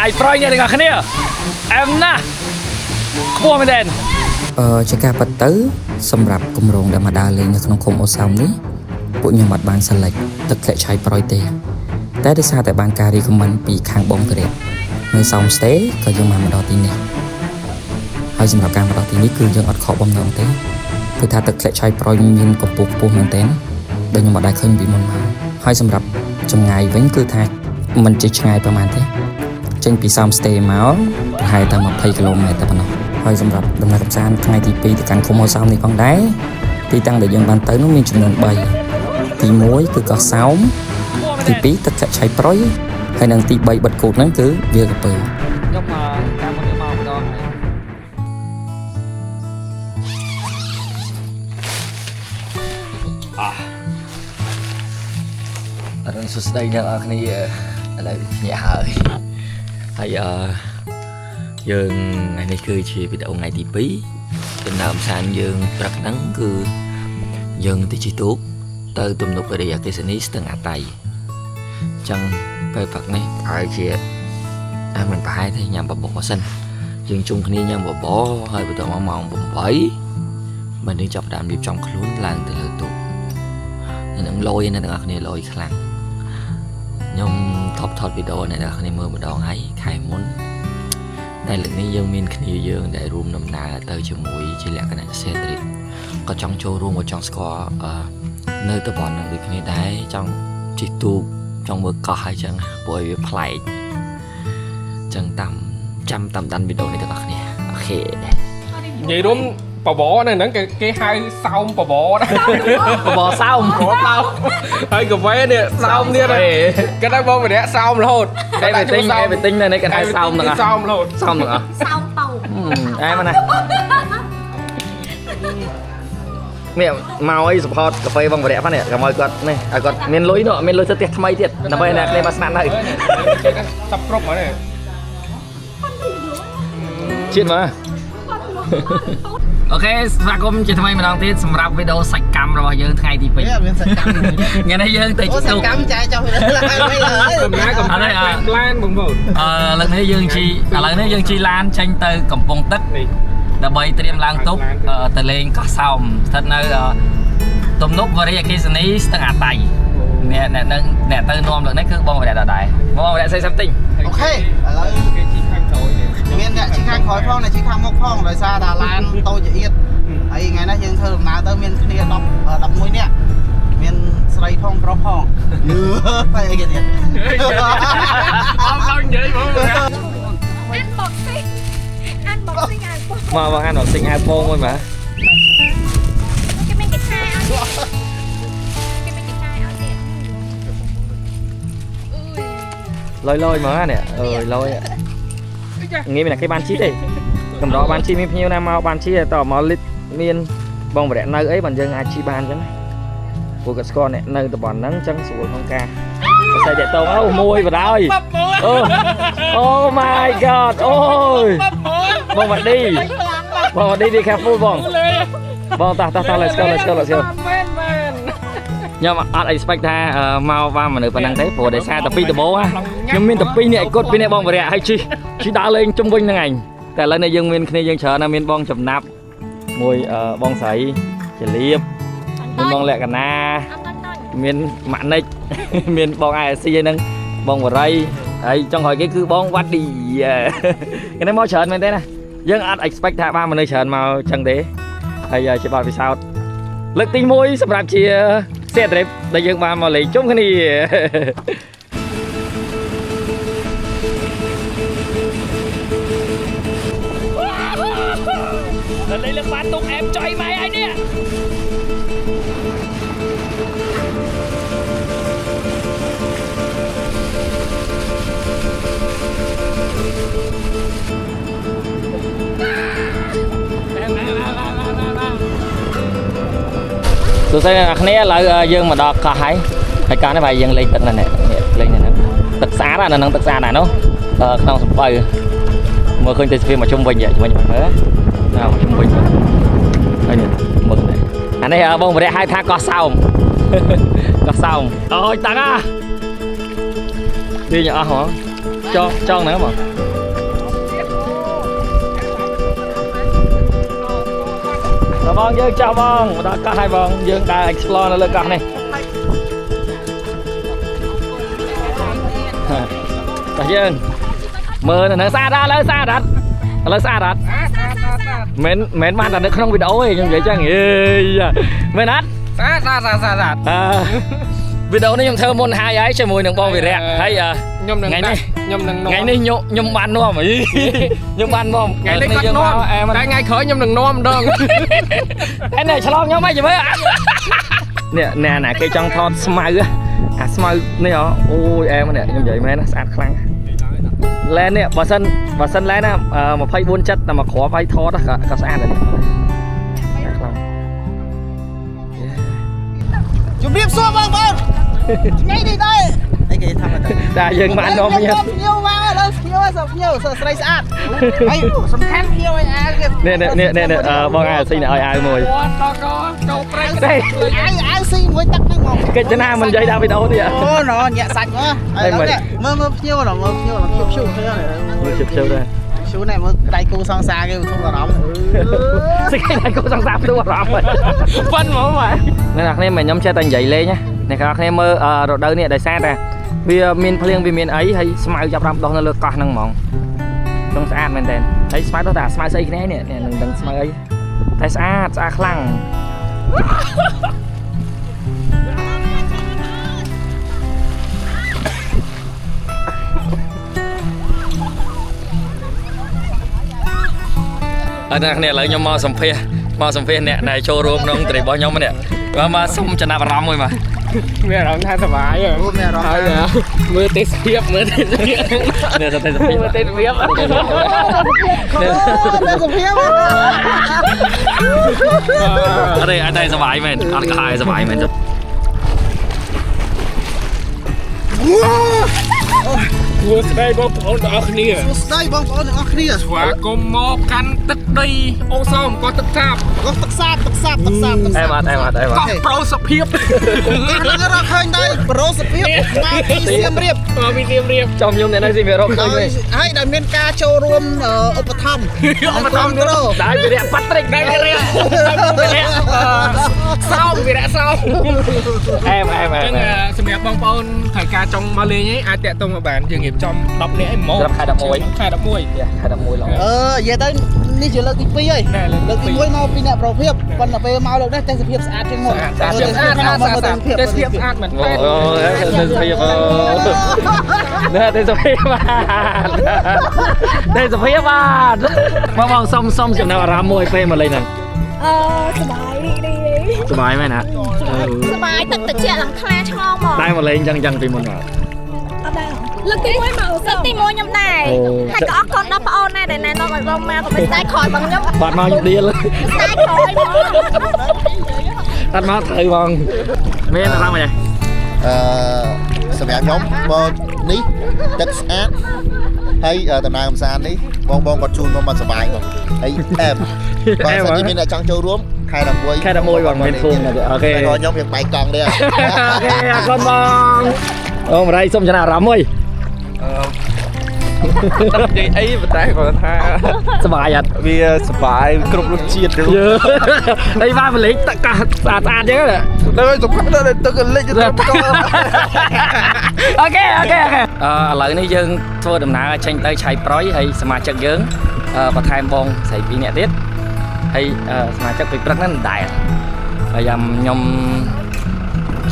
าย Proi เนี่ยนะครับเนี่ยแอมนะขบวนไม่เด่นจะการปัดตื้อสำหรับกลุ่มโรงดามาดาเลยในขนมคมโอซามนี้ปุ่นยมัดบานสลักตึกแคใช้ปล่อยเตะแต่ได้ทราบแต่บางการีคอมมันปีคางบงกระเด็ดในซาวสเตย์ก็ยังมาดอตีนี่ให้สำหรับการมาดอตีนี้คือยังอัดขอบบอมนองเตะคือถ้าตึกแคใช้ปล่อยยินกับปุกปูเหมือนเต้นโดยยังมาได้ขึ้นบีมันมาให้สำหรับจังไงเว้นคือทางมันจะจังไงประมาณเท่จึงปีซาวสเตย์มาให้ตามมาพัยกิโลเมตรแต่ปนហើយសម្រាប់ដំណើរកម្សាន្តថ្ងៃទី2ទៅកាន់ឃុំអូសោមនេះផងដែរទីតាំងដែលយើងបានទៅនោះមានចំនួន3ទី1គឺកោះសោមទី2ទឹកចាក់ឆៃប្រុយហើយនិងទី3បិទគោកហ្នឹងគឺវាលកពើខ្ញុំតាមមកមកម្ដងហើយអរុនសួស្ដីអ្នកនរគ្នាឥឡូវញាក់ហើយយើងថ្ងៃនេះគឺជាវីដេអូថ្ងៃទី2ដំណើរកម្សាន្តយើងព្រឹកហ្នឹងគឺយើងទៅជិះទូកទៅទំនប់វារីអគ្គិសនីស្ទឹងអាតៃអញ្ចឹងពេលព្រឹកនេះហើយជាមិនប្រហែលទេញ៉ាំបបរសិនយើងជុំគ្នាញ៉ាំបបរហើយបន្ទាប់មកម៉ោង8មិននឹងចាប់ដើមរៀបចំខ្លួនឡើងទៅលើទូកនឹងលយអ្នកទាំងអស់គ្នាលយខ្លាំងខ្ញុំថតវីដេអូអ្នកទាំងអស់គ្នាមើលម្ដងហើយខែមុនតែលើកនេះយើងមានគ្នាយើងដែលរួមដំណើរទៅជាមួយជាលក្ខណៈសេដ្ឋីក៏ចង់ចូលរួមក៏ចង់ស្គាល់នៅតំបន់នឹងដូចគ្នាដែរចង់ជិះទូកចង់មើលកោះហើយចឹងព្រោះវាប្លែកចឹងចាំដានវីដេអូនេះទាំងអស់គ្នាអូខេនិយាយរួមបបរនៅហ្នឹងគេហៅសោមបបរណាបបរសោមហើយកាហ្វេនេះសោមទៀតគេថាបងម្នាក់សោមរហូតតែទៅទិញនៅនេះគេហៅសោមហ្នឹងសោមរហូតសោមហ្នឹងសោមតោអែមកណានេះមកអី support កាហ្វេបងបរិយផងនេះកុំឲ្យគាត់នេះឲ្យគាត់មានលុយនោះមានលុយទៅផ្ទះថ្មីទៀតដើម្បីអ្នកគ្នាមកស្នាប់ហើយសាប់គ្រប់ហ្មងនេះជាតិមកអូខេស្វាគមន៍ជាថ្មីម្ដងទៀតសម្រាប់វីដេអូសាច់កម្មរបស់យើងថ្ងៃទី2មានសាច់កម្មថ្ងៃនេះយើងទៅសាច់កម្មចាយចុះទៅកំណាកំឡានបងប្អូនឥឡូវនេះយើងជិះឡានចេញទៅកំពង់ទឹកដើម្បីត្រៀមឡើងទុកទៅលេងកោះសោមស្ថិតនៅទំនប់វារីអគ្គិសនីស្ទឹងអាតៃអ្នកទៅនាំលើនេះគឺបងវរៈដដែលបងវរៈsay something អូខេឥឡូវគេជិះខាងក្រោយមានអ្នកជិះខាងក្រោយផងអ្នកជិះខាងមុខផងដោយសារតែឡានតូចចៀតហើយថ្ងៃនេះយើងធ្វើដំណើរទៅមានគ្នា11នាក់មានស្រីផងប្រុសផងតែអីគេទៀតអត់ដល់និយាយបងមកបងអានបកសិញអាវពងមួយបាទគេមានកិច្ចការឲ្យគេមានកិច្ចការឲ្យទៀតលយមកនេះលយងាយមានគេបានជីទេកម្របានជីមានភ្ញៀវណាមកបានជីតមកលិតមានបងបរិយនៅអីបានយើងអាចជីបានអញ្ចឹងព្រោះគាត់ស្គាល់អ្នកនៅតំបន់ហ្នឹងអញ្ចឹងស្រួលក្នុងការស្អីតែតងមួយបណ្ដោយអូ my god អូយបងវ៉ាឌីbe careful បងតោះ let's go ខ្ញុំអត់ expect ថាមកបានមនុស្សប៉ុណ្ណឹងទេព្រោះដោយសារតែពីដំបូងខ្ញុំមានតែ2នាក់ឯគាត់2នាក់បងបរិយហើយជិះដើរលេងជុំវិញហ្នឹងឯងតែឥឡូវនេះយើងមានគ្នាយើងច្រើនណាស់មានបងចំណាប់មួយបងស្រីជាលៀបមានបងលក្ខណាមានម៉ាក់និចមានបង IC ហ្នឹងបងវរីហើយចុងក្រោយគេគឺបងវ៉ាឌីគេមកច្រើនមែនទេណាយើងអត់ expect ថាបានមនុស្សច្រើនមកចឹងទេហើយជាបទពិសោធន៍លើកទី1សម្រាប់ជា set trip ដែលយើងបានមកលេងជុំគ្នាលេងលើបានទុកអែមចុយម៉ែហើយនេះសួស្ដីអ្នកគ្នាឥឡូវយើងមកដល់កោះហើយកាលនេះបាយយើងលេងទឹកនេះលេងនេះទឹកស្អាតណាស់នៅនឹងទឹកស្អាតណាស់នោះក្នុងសំពៅមើលឃើញទេសភាពមកជុំវិញមើលមកជុំវិញហើយនេះមើលនេះអានេះបងបរិយហៅថាកោះសោមកោះសោមអូយតាំង đi nhỏ hả trong nữa mà vâng dương chào vâng đã có hai vâng dương đã explore nó lên con này dương mơ nó xa ra lên xa đặt mến man là nó không bị đấu ấy nhưng vậy chẳng mến hát xa video này nhom thơ môn hai ấy chơi mùi nướng bò về rẻ hay nhom nướng ngày này ngày nay nhom ban đúng không nhom ban đúng không ngày nay cắt non tại ngày khởi nhom nướng non đơn cái này chalo nhau mấy gì mới nè nè cây trong thon smile á smile này hả ôi em nè như vậy mấy nó sạch khăn lên nè bà sân lên nè mà phay buôn chất là mà khó phay thó đó cả sạch rồi chụp điệp xua vâng ngay đi đây anh kì thằng này đã dừng bạn không nhá nhiều mà lên nhiều sợ sấy sát ai sắm khăn nhiều ai nè bọn ai xin ai mùi ai xin mới tắt cái ngọc cái chân nam mình dây đau bị đâu đi ạ nó nhẹ sạch quá mơ nhiều là chụp siêu đây chú này mới đây cô sang xa cái không là đóng cái này cô sang xa tôi vào rồi phân mà nên là nên mình nhóm xe tầng dậy lên nhá này các em mơ rồi đâu nè đại xa nè vì miền phơi vì miền ấy hay smile chập răm đó nó lược con năng mỏng trong xa mình đèn thấy smile đó là smile xây cái này nè đừng smile ấy thấy xa khăng ở đây nè lại nhóm mò sầm phê nè này showroom nó từ bao nhóm nè mà xong cho nào rắm rồi mà mẹ rắm tha thoải mái rồi mẹ rắm mưa tết phiếp nè sao tết phiếp ở đâyสบายมันăn cái haiสบายมันvừa đây bông ổn ở kia đây bông ổn ở kia và cùng một canh tức đi ô xôm có tức sạp em có pro sập hiếp nó ra khơi đây pro sập hiếp mà đi xiêm riệp trong nhung này nói gì về rồi hay là miền ca châu rôm ở thăm đấy về đẹp Patrick đấy về đẹp sau vì đã sau em xem đẹp bông ổn thời ca trong Mali nhé ai tẹt tông vào bàn trường nghiệp trong đọc lẽ mồ khai đập môi lắm giờ tới đi chỉ lực pi ơi lực pi môi mau pi nè pro phiếp còn là pe mau được đấy test phiếp sạch trên ngồi test phiếp sạch mình test phiếp mà vòng xong chừng nào ra môi pe mà lên này สบายไหมนะสบายตึกเจียหลังคาช่องหมด ได้หมดเลยยังปีมันอ่ะ lực tí môi nhom này hay có con đó bao này để này nó còn rong ma còn bị tai khỏi bằng nhom บาดมาอยู่ดีเลย tai khỏi nhom ตัดมาเถยบองไม่ได้ทำอะไร សម្រាប់ខ្ញុំបងនេះទឹកស្អាតហើយដំណើរកំសាន្តនេះបងគាត់ជូនមកមកសុបាយបងហើយអែបបើសិនជាមានអ្នកចង់ចូលរួមខែ11 ខែ11បងមានធូមអូខេ ខ្ញុំយើងបែកកង់ទេ អូខេអរគុណបងអូមរៃសុំចំណាអារម្មណ៍មួយ និយាយអីប៉ុន្តែគាត់ថា សบายអត់ វាសបាយគ្រប់រសជាតិទៅ អីបានបលេងទឹកកាស្អាតអញ្ចឹងណា ដល់សុខភាពដល់ទឹកលិចទៅក អូខេឥឡូវនេះយើងធ្វើដំណើរចេញទៅឆៃប្រយហើយសមាជិកយើងបន្ថែមបងស្រី2នាក់ទៀតហើយសមាជិកពីព្រឹកហ្នឹងដែរហើយខ្ញុំ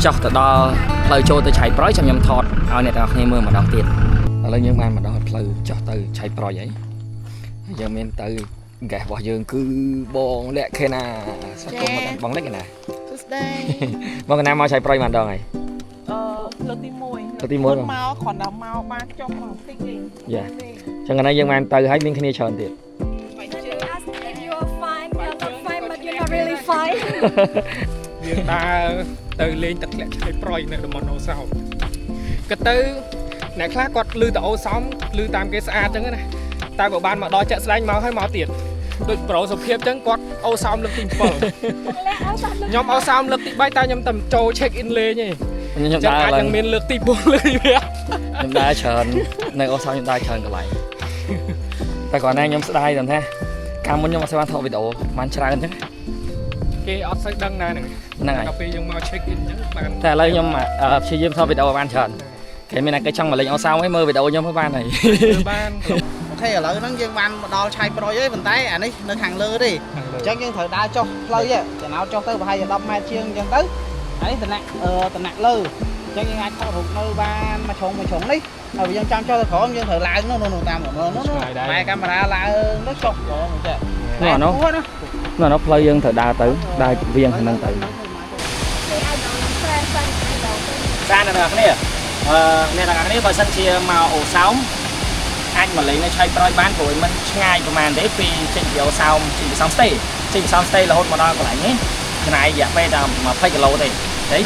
ចុះទៅដល់ផ្លូវចូលទៅឆៃប្រយខ្ញុំថតឲ្យអ្នកទាំងអស់គ្នាមើលម្ដងទៀតឥឡូវយើងបានមកដល់ផ្លូវចុះទៅឆៃប្រយហើយយើងមានទៅហ្គេសរបស់យើងគឺបងលក្ខខេណាស្វាគមន៍មកបងលក្ខណា បងកណាមកឆៃប្រយមកដងហើយ លើកទី1 លើកទី1 មកគ្រាន់តែមកបានចុះមកតិចទេ យ៉ាចឹងកណាយើងបានទៅហើយមានគ្នាច្រើនទៀត if you are fine you're not fine but you're not really fine យើងដើរទៅលេងទឹកធ្លាក់ឆ្លៃប្រយនៅតំបន់អូសោមក៏ទៅអ្នកខ្លះគាត់លឺទៅអូសោមលឺតាមគេស្អាតចឹងណាតែក៏បានមកដល់ចាក់ស្ដែងមកហើយមកទៀតដូចប្រូសុភាពចឹងគាត់អូសោមលើកទី7ខ្ញុំអូសោមលើកទី3តែខ្ញុំតែចូល check in លេងឯង ខ្ញុំ ចឹង ដើរ អាច ឡើង នឹងមានលើកទី4លើកទី5 ខ្ញុំដើរច្រើននៅអូសោខ្ញុំដើរច្រើនកន្លែងតែគាត់ណាខ្ញុំស្ដាយតែថាកាលមុនខ្ញុំអត់ស្បានថតវីដេអូបានច្រើនអញ្ចឹង គេអត់សូវដឹងណាហ្នឹង ហ្នឹងហើយ ដល់ពេលយើងមក check in អញ្ចឹងបាន តែឥឡូវខ្ញុំព្យាយាមថតវីដេអូបានច្រើនគេមានតែគេចង់មកលេងអូសោឲ្យមើលវីដេអូខ្ញុំបានហើយ បាន អូខេឥឡូវហ្នឹងយើងបានមកដល់ឆៃប្រុយហើយប៉ុន្តែអានេះនៅខាងលើទេអញ្ចឹងយើងត្រូវដើរចុះផ្លូវចំណោចចុះទៅប្រហែលជា10ម៉ែត្រជាងអញ្ចឹងទៅអានេះតំណាក់លើអញ្ចឹងយើងអាចថតរូបនៅបានមួយជ្រុងនេះហើយយើងចាំចុះទៅក្រោមយើងត្រូវឡើងនោះតាមនោះម៉ែកាមេរ៉ាឡើងនោះចុះហ្មងចេះ នោះផ្លូវយើងត្រូវដើរទៅដើរវៀងខាងហ្នឹងទៅសានអ្នកទាំងគ្នាអ្នកទាំងគ្នាបើសិនជាមកអូសោមអាចមកលេងនៅឆៃប្រយបានព្រោះมันឆ្ងាយប្រហែលទេពីចេញពីអូសោមចេញពីសំស្ទេរហូតមកដល់កន្លែងនេះឆ្ងាយរយៈពេលតែ20គីឡូទេ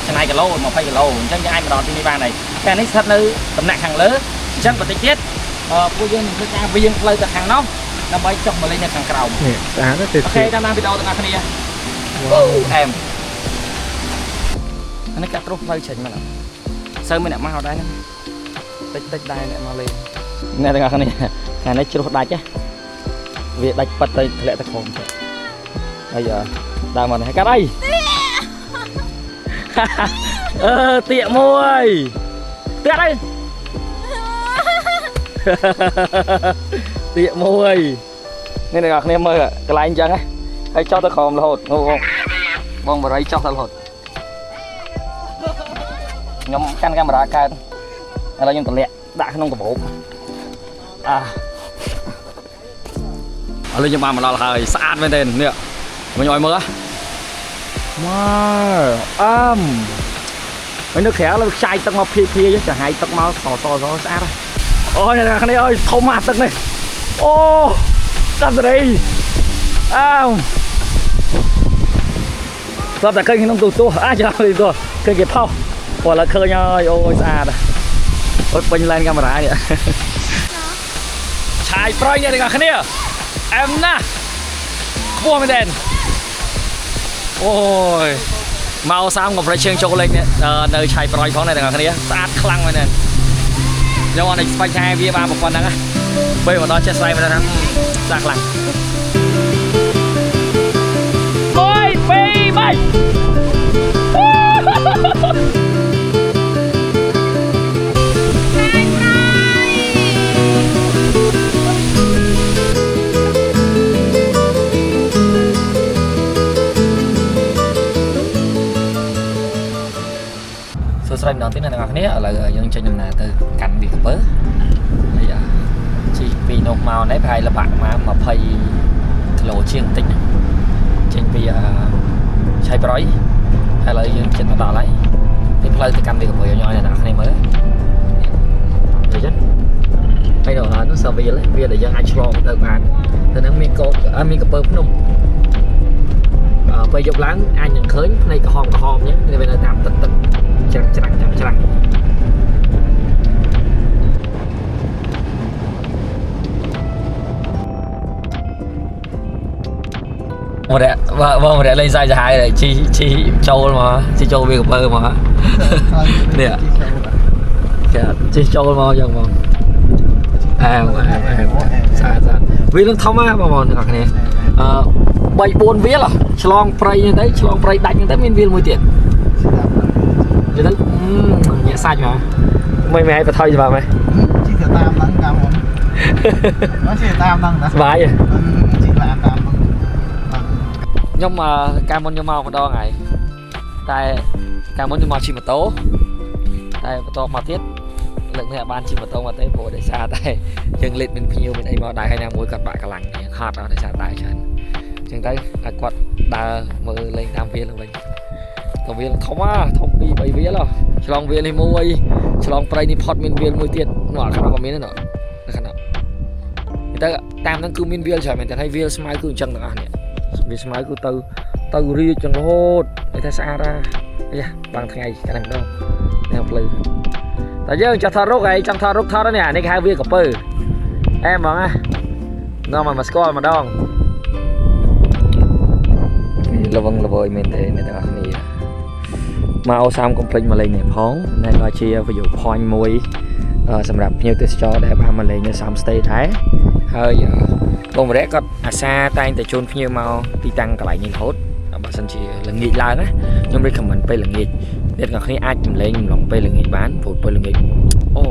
ឆ្ងាយគីឡូ20គីឡូអញ្ចឹងយើងអាចមកដល់ទីនេះបានហើយតែនេះស្ថិតនៅដំណាក់ខាងលើអញ្ចឹងបន្តិចទៀតពួកយើងនឹងធ្វើការវៀងផ្លូវទៅខាងនោះដើម្បីចុះមកលេងនៅខាងក្រោមស្អាតទេអូខេតាមដានវីដេអូទាំងអស់គ្នាអូអែមអានេះកាត់ត្រុសផ្លូវចេញមកសើមានអ្នកមកដែរហ្នឹងតិចដែរអ្នកមកលេងអ្នកទាំងអស់គ្នាថ្ងៃនេះជ្រុះដាច់វាដាច់ប៉ិតទៅធ្លាក់ទៅក្រោមហើយដើរមកនេះកាត់អីទៀកមួយទៀកអីទៀកមួយនេះអ្នកគ្នាមើលកន្លែងអញ្ចឹងហើយចុះទៅក្រោមរហូតបងបរិយចុះទៅរហូតខ្ញុំកាន់កាមេរ៉ាកើតឥឡូវខ្ញុំតម្លាក់ដាក់ក្នុងកាបូបឥឡូវខ្ញុំបានមកដល់ហើយស្អាតមែនទេនេះខ្ញុំឲ្យមើលម៉ាហើយនៅក្រៅលើខ្ចាយទឹកមកភីចាហាយទឹកមកសស្អាតអូយអ្នកគ្នាអើយធំមកទឹកនេះអូកាត់សេរីស្បតែឃើញក្នុងទូចាំទៅឃើញគេផុសព្រោះឥឡូវឃើញហើយអូយស្អាតអត់ពេញឡែនកាមេរ៉ានេះឆាយប្រយអ្នកទាំងគ្នាអែមណាស់ខ្ពស់មែនទេអូយមកសាមកុំប្រជើងចូលលេងនៅឆាយប្រយផងអ្នកទាំងគ្នាស្អាតខ្លាំងមែនទេខ្ញុំអត់ស្បៃថាវាបានប៉ុណ្ណឹងពេលមកដល់ចេះស្លាយមែនថាស្អាតខ្លាំង1 2 3 ស្រីម្ដងទៀតអ្នកទាំងអស់គ្នាឥឡូវយើងចេញដំណើរទៅកាន់វាក្រពើហើយជិះពីនោះមកនេះប្រហែលលបាក់មក20គីឡូជាងបន្តិចចេញពីឆៃប្រយហើយឥឡូវយើងចិត្តមកដល់ហើយពីផ្លូវទៅកាន់វាក្រពើឲ្យអ្នកទាំងអស់គ្នាមើលទៅចឹងហើយដល់ហើយនោះសវាលវាដែលយើងអាចឆ្លងទៅបានទៅនឹងមានក្រពើភ្នំពេលយប់ឡើងអាចនឹងឃើញផ្នែកក្រហមនេះវានៅតាមទឹកច្រាំងមកដែរបងមកដែរលេងសាយសាហាយជីចូលមកជីចូលវាក្រពើមកនេះចាជីចូលមកយ៉ាងមកអែមស្អាតវានឹងធំណាបងប្អូនទាំងអស់គ្នា3 4វាលឆ្លងព្រៃហ្នឹងទៅឆ្លងព្រៃដាច់ហ្នឹងទៅមានវាលមួយទៀតទៅញាក់សាច់មកមិនឲ្យបថុយច្បាប់ហ៎ជីទៅតាមហ្នឹងកាមអូនជីតាមហ្នឹងណាស្បាយជីឡានតាមហ្នឹងខ្ញុំកាលមុនខ្ញុំមកម្ដងហើយតែកាលមុនខ្ញុំមកជិះម៉ូតូតែបន្ទាប់មកទៀតលើកនេះបានជិះម៉ូតូមកទេព្រោះដោយសារតែយើងលេតមានភ្ញៀវមានអីមកដែរហើយណាមួយគាត់បាក់កម្លាំងគ្នាហត់ដល់ដោយសារតែច្រើនអញ្ចឹងទៅឲ្យគាត់ដើរមើលលេងតាមវាលវិញក៏វាលធំធំ2 3វាលឆ្លងវាលនេះមួយឆ្លងព្រៃនេះផុតមានវាលមួយទៀតនោះអាខាងក៏មានដែរនៅខាងនោះទៅតាមហ្នឹងគឺមានវាលច្រើនមែនតែហើយវាលស្មៅគឺអញ្ចឹងទាំងអស់នេះវាស្មៅគឺទៅរៀបចង្រហូតគេថាស្អាតអាបាំងថ្ងៃកាលហ្នឹងដល់នៅផ្លូវតែយើងចង់ថតរុកហើយចង់ថតរុកថតនេះអានេះគេហៅវាក្រពើអែមហ្មងណានាំមកស្គាល់ម្ដងលវងលវើយមែនទេអ្នកទាំងអស់គ្នាមកអូសាមកុំភ្លេចមកលេងនេះផងនេះក៏ជា view point មួយ សម្រាប់ភ្ញៀវទេសចរដែលបានមកលេងនៅ Sam Stay ដែរហើយបងម្រែកគាត់អាសាតែងតែជូនភ្ញៀវមកទីតាំងកន្លែងនេះរហូតបើសិនជាល្ងាចឡើងណាខ្ញុំ recommend ពេលល្ងាចអ្នកទាំងគ្នាអាចចម្លែងម្លងពេលល្ងាចបានព្រោះពេលល្ងាចអូ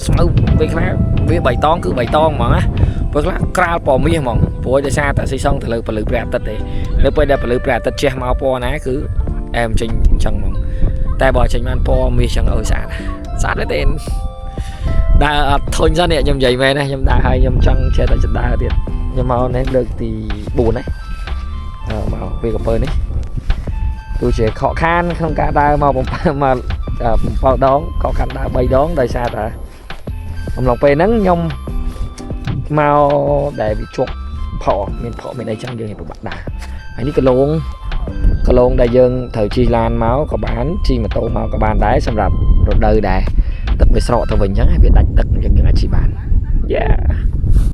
ស្មៅពេលខ្លះវាបៃតងគឺបៃតងហ្មងណាពេលខ្លះក្រាលពណ៌មាសហ្មងព្រោះដោយសារតែស៊ីសងទៅលើពលឺព្រះអាទិត្យទេនៅពេលដែលពលឺព្រះអាទិត្យជះមកពណ៌ណាគឺអែមចេញអញ្ចឹងហ្មងតែបើចេញបានពណ៌មាសអញ្ចឹងអូស្អាតទេដើរអត់ធុញសិននេះខ្ញុំនិយាយមែនណាខ្ញុំដើរហើយខ្ញុំចង់ចេះតែដើរទៀតខ្ញុំមកនេះលើកទី4ណាមកវាកំពើនេះទោះជាខកខានក្នុងការដើរមក7ដងខកខានដើរ3ដងដោយសារតែអំឡុងពេលហ្នឹងខ្ញុំមកដែលវាជក់មានអីចឹងយើងពិបាកដើរហើយនេះកលងដែលយើងត្រូវជិះឡានមកក៏បានជិះម៉ូតូមកក៏បានដែរសម្រាប់រដូវដែរទឹកវាស្រកទៅវិញអញ្ចឹងវាដាច់ទឹកអញ្ចឹងយើងអាចជិះបាន